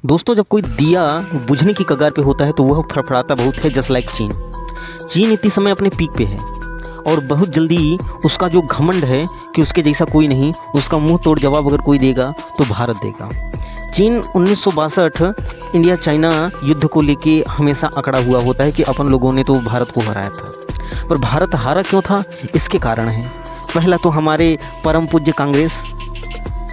दोस्तों, जब कोई दिया बुझने की कगार पे होता है तो वह फड़फड़ाता बहुत है, जस्ट लाइक चीन। चीन इतनी समय अपने पीक पे है और बहुत जल्दी उसका जो घमंड है कि उसके जैसा कोई नहीं, उसका मुंह तोड़ जवाब अगर कोई देगा तो भारत देगा। चीन 1962 इंडिया चाइना युद्ध को लेके हमेशा अकड़ा हुआ होता है कि अपन लोगों ने तो भारत को हराया था। पर भारत हारा क्यों था, इसके कारण है। पहला तो हमारे परम पूज्य कांग्रेस,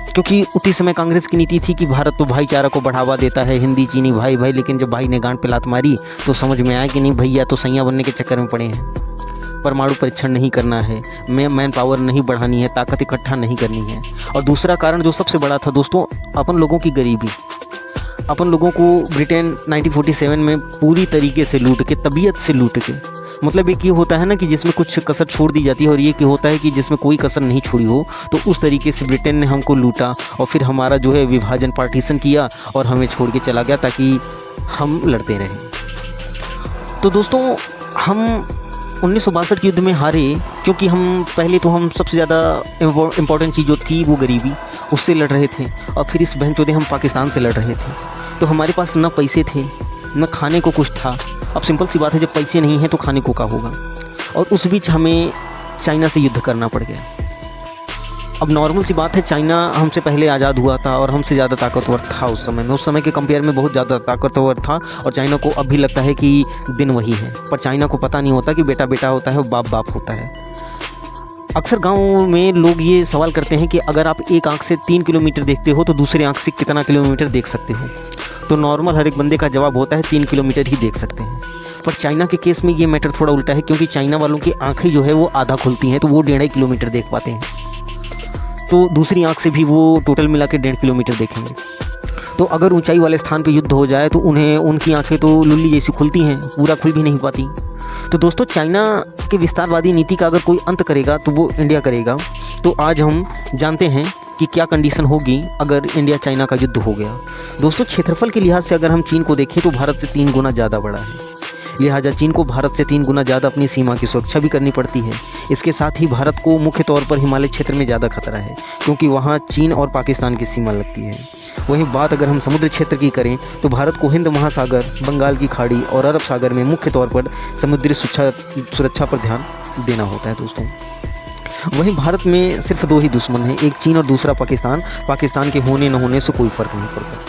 क्योंकि उसी समय कांग्रेस की नीति थी कि भारत तो भाईचारा को बढ़ावा देता है, हिंदी चीनी भाई भाई। लेकिन जब भाई ने गांड पे लात मारी तो समझ में आया कि नहीं भैया तो सैया बनने के चक्कर में पड़े हैं। परमाणु परीक्षण नहीं करना है, मैन पावर नहीं बढ़ानी है, ताकत इकट्ठा नहीं करनी है। और दूसरा कारण जो सबसे बड़ा था दोस्तों, अपन लोगों की गरीबी। अपन लोगों को ब्रिटेन 1947 में पूरी तरीके से लूट के, तबीयत से लूट के, मतलब एक ये होता है ना कि जिसमें कुछ कसर छोड़ दी जाती है, और ये कि होता है कि जिसमें कोई कसर नहीं छोड़ी हो, तो उस तरीके से ब्रिटेन ने हमको लूटा और फिर हमारा जो है विभाजन, पार्टीशन किया और हमें छोड़ के चला गया ताकि हम लड़ते रहें। तो दोस्तों, हम 1962 के युद्ध में हारे क्योंकि हम पहले तो हम सबसे ज़्यादा इम्पोर्टेंट चीज़ जो थी वो गरीबी, उससे लड़ रहे थे। और फिर इस बहनचोदे हम पाकिस्तान से लड़ रहे थे। तो हमारे पास न पैसे थे न खाने को कुछ था। अब सिंपल सी बात है, जब पैसे नहीं हैं तो खाने को क्या होगा। और उस बीच हमें चाइना से युद्ध करना पड़ गया। अब नॉर्मल सी बात है, चाइना हमसे पहले आज़ाद हुआ था और हमसे ज़्यादा ताकतवर था उस समय में। उस समय के कंपेयर में बहुत ज़्यादा ताकतवर था और चाइना को अब भी लगता है कि दिन वही है। पर चाइना को पता नहीं होता कि बेटा बेटा होता है और बाप बाप होता है। अक्सर गाँव में लोग ये सवाल करते हैं कि अगर आप एक आंख से 3 किलोमीटर देखते हो तो दूसरी आंख से कितना किलोमीटर देख सकते हो। तो नॉर्मल हर एक बंदे का जवाब होता है 3 किलोमीटर ही देख सकते हैं। पर चाइना के केस में ये मैटर थोड़ा उल्टा है, क्योंकि चाइना वालों की आंखें जो है वो आधा खुलती हैं, तो वो 1.5 किलोमीटर देख पाते हैं। तो दूसरी आंख से भी वो टोटल मिला के 1.5 किलोमीटर देखेंगे। तो अगर ऊंचाई वाले स्थान पे युद्ध हो जाए तो उनकी आंखें तो लुल्ली जैसी खुलती हैं, पूरा खुल भी नहीं पाती। तो दोस्तों, चाइना के विस्तारवादी नीति का अगर कोई अंत करेगा तो वो इंडिया करेगा। तो आज हम जानते हैं कि क्या कंडीशन होगी अगर इंडिया चाइना का युद्ध हो गया। दोस्तों, क्षेत्रफल के लिहाज से अगर हम चीन को देखें तो भारत से 3 गुना ज़्यादा बड़ा है। लिहाजा चीन को भारत से 3 गुना ज़्यादा अपनी सीमा की सुरक्षा भी करनी पड़ती है। इसके साथ ही भारत को मुख्य तौर पर हिमालय क्षेत्र में ज़्यादा खतरा है, क्योंकि वहाँ चीन और पाकिस्तान की सीमा लगती है। वहीं बात अगर हम समुद्र क्षेत्र की करें तो भारत को हिंद महासागर, बंगाल की खाड़ी और अरब सागर में मुख्य तौर पर समुद्री सुरक्षा पर ध्यान देना होता है दोस्तों। वहीं भारत में सिर्फ 2 ही दुश्मन हैं, एक चीन और दूसरा पाकिस्तान। पाकिस्तान के होने न होने से कोई फ़र्क नहीं पड़ता।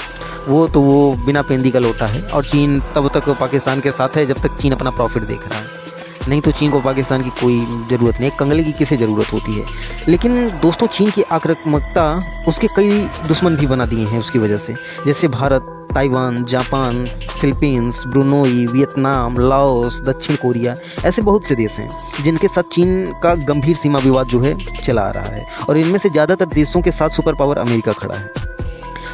वो बिना पेंदी का लोटा है और चीन तब तक पाकिस्तान के साथ है जब तक चीन अपना प्रॉफिट देख रहा है। नहीं तो चीन को पाकिस्तान की कोई ज़रूरत नहीं, कंगले की किसे ज़रूरत होती है। लेकिन दोस्तों, चीन की आक्रामकता उसके कई दुश्मन भी बना दिए हैं उसकी वजह से, जैसे Bharat, Taiwan, Japan, Philippines, Brunei, Vietnam, Laos, दक्षिण कोरिया। ऐसे बहुत से देश हैं जिनके साथ चीन का गंभीर सीमा विवाद जो है चला आ रहा है। और इनमें से ज़्यादातर देशों के साथ सुपर पावर अमेरिका खड़ा है।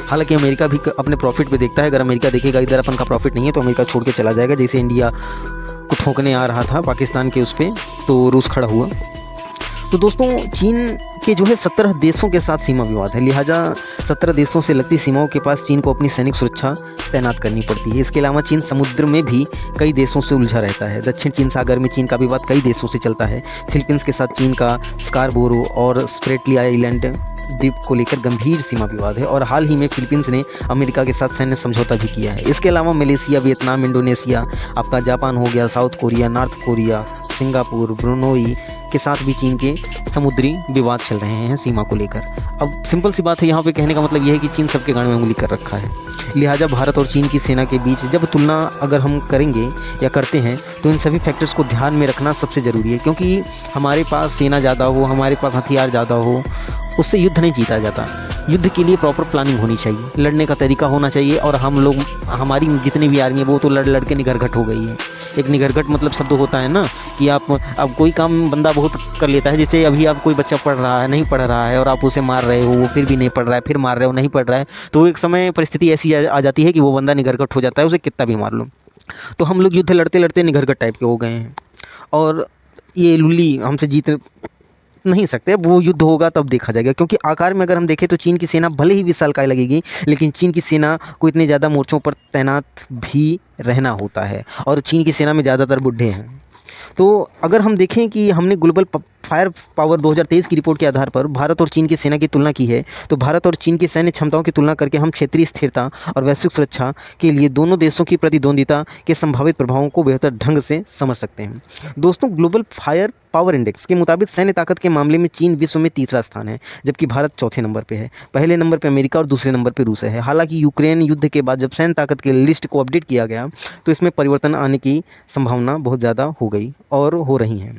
हालांकि अमेरिका भी अपने प्रॉफिट पे देखता है। अगर अमेरिका देखेगा इधर अपन का प्रॉफिट नहीं है तो अमेरिका छोड़ के चला जाएगा। जैसे इंडिया को ठोकने आ रहा था पाकिस्तान के उस पर, तो रूस खड़ा हुआ। तो दोस्तों, चीन के जो है 17 देशों के साथ सीमा विवाद है। लिहाजा 17 देशों से लगती सीमाओं के पास चीन को अपनी सैनिक सुरक्षा तैनात करनी पड़ती है। इसके अलावा चीन समुद्र में भी कई देशों से उलझा रहता है। दक्षिण चीन सागर में चीन का विवाद कई देशों से चलता है। फिलीपींस के साथ चीन का स्कारबोरो और स्प्रेटली आइलैंड द्वीप को लेकर गंभीर सीमा विवाद है। और हाल ही में फिलीपींस ने अमेरिका के साथ सैन्य समझौता भी किया है। इसके अलावा मलेशिया, वियतनाम, इंडोनेशिया, आपका जापान हो गया, south Korea, north Korea, Singapore, Brunei के साथ भी चीन के समुद्री विवाद चल रहे हैं सीमा को लेकर। अब सिंपल सी बात है, यहाँ पे कहने का मतलब यह है कि चीन सबके गांड में उंगली कर रखा है। लिहाजा भारत और चीन की सेना के बीच जब तुलना अगर हम करेंगे या करते हैं तो इन सभी फैक्टर्स को ध्यान में रखना सबसे ज़रूरी है, क्योंकि हमारे पास सेना ज़्यादा हो, हमारे पास हथियार ज़्यादा हो, उससे युद्ध नहीं जीता जाता। युद्ध के लिए प्रॉपर प्लानिंग होनी चाहिए, लड़ने का तरीका होना चाहिए। और हम लोग, हमारी जितनी भी आर्मी है वो तो लड़ लड़ के निगरघट हो गई है। एक निगरघट मतलब शब्द होता है ना कि आप अब कोई काम बंदा बहुत कर लेता है। जैसे अभी आप कोई बच्चा पढ़ रहा है, नहीं पढ़ रहा है और आप उसे मार रहे हो, वो फिर भी नहीं पढ़ रहा है, फिर मार रहे हो, नहीं पढ़ रहा है, तो एक समय परिस्थिति ऐसी आ जाती है कि वो बंदा निगरघट हो जाता है, उसे कितना भी मार लो। तो हम लोग युद्ध लड़ते लड़ते निगरघट टाइप के हो गए हैं और ये लुल्ली हमसे जीत नहीं सकते। वो युद्ध होगा तब देखा जाएगा, क्योंकि आकार में अगर हम देखें तो चीन की सेना भले ही 20 साल का लगेगी, लेकिन चीन की सेना को इतने ज़्यादा मोर्चों पर तैनात भी रहना होता है और चीन की सेना में ज़्यादातर बुढ़े हैं। तो अगर हम देखें कि हमने ग्लोबल फायर पावर 2023 की रिपोर्ट के आधार पर भारत और चीन की सेना की तुलना की है, तो भारत और चीन की सैन्य क्षमताओं की तुलना करके हम क्षेत्रीय स्थिरता और वैश्विक सुरक्षा के लिए दोनों देशों की प्रतिद्वंदिता के संभावित प्रभावों को बेहतर ढंग से समझ सकते हैं। दोस्तों, ग्लोबल फायर पावर इंडेक्स के मुताबिक सैन्य ताकत के मामले में चीन विश्व में तीसरा स्थान है, जबकि भारत चौथे नंबर पे है। पहले नंबर पे अमेरिका और दूसरे नंबर पे रूस है। हालांकि यूक्रेन युद्ध के बाद जब सैन्य ताकत की लिस्ट को अपडेट किया गया, तो इसमें परिवर्तन आने की संभावना बहुत ज़्यादा हो गई और हो रही है,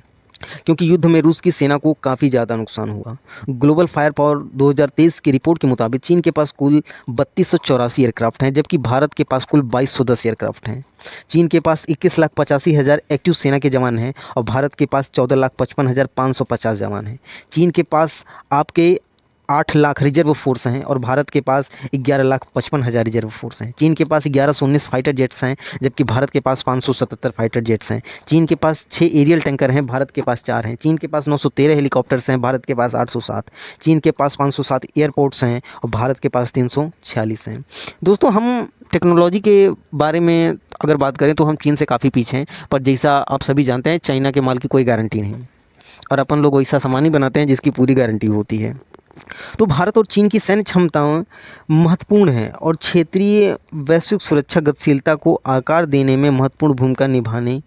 क्योंकि युद्ध में रूस की सेना को काफ़ी ज़्यादा नुकसान हुआ। ग्लोबल फायर पावर 2023 की रिपोर्ट के मुताबिक चीन के पास कुल 3284 एयरक्राफ्ट हैं, जबकि भारत के पास कुल 2210 एयरक्राफ्ट हैं। चीन के पास 21,85,000 एक्टिव सेना के जवान हैं और भारत के पास 14,55,550 जवान हैं। चीन के पास आपके 8 लाख रिजर्व फोर्स हैं और भारत के पास 11,55,000 रिजर्व फोर्स हैं। चीन के पास 1119 फाइटर जेट्स हैं, जबकि भारत के पास 577 फाइटर जेट्स हैं। चीन के पास 6 एरियल टैंकर हैं, भारत के पास 4 हैं। चीन के पास 913 हेलीकॉप्टर्स हैं, भारत के पास 807। चीन के पास 507 एयरपोर्ट्स हैं और भारत के पास 346 हैं। दोस्तों, हम टेक्नोलॉजी के बारे में अगर बात करें तो हम चीन से काफ़ी पीछे हैं, पर जैसा आप सभी जानते हैं, चाइना के माल की कोई गारंटी नहीं और अपन लोग वैसा सामान ही बनाते हैं जिसकी पूरी गारंटी होती है। तो भारत और चीन की सैन्य क्षमताएं महत्वपूर्ण हैं और क्षेत्रीय वैश्विक सुरक्षा गतिशीलता को आकार देने में महत्वपूर्ण भूमिका निभाने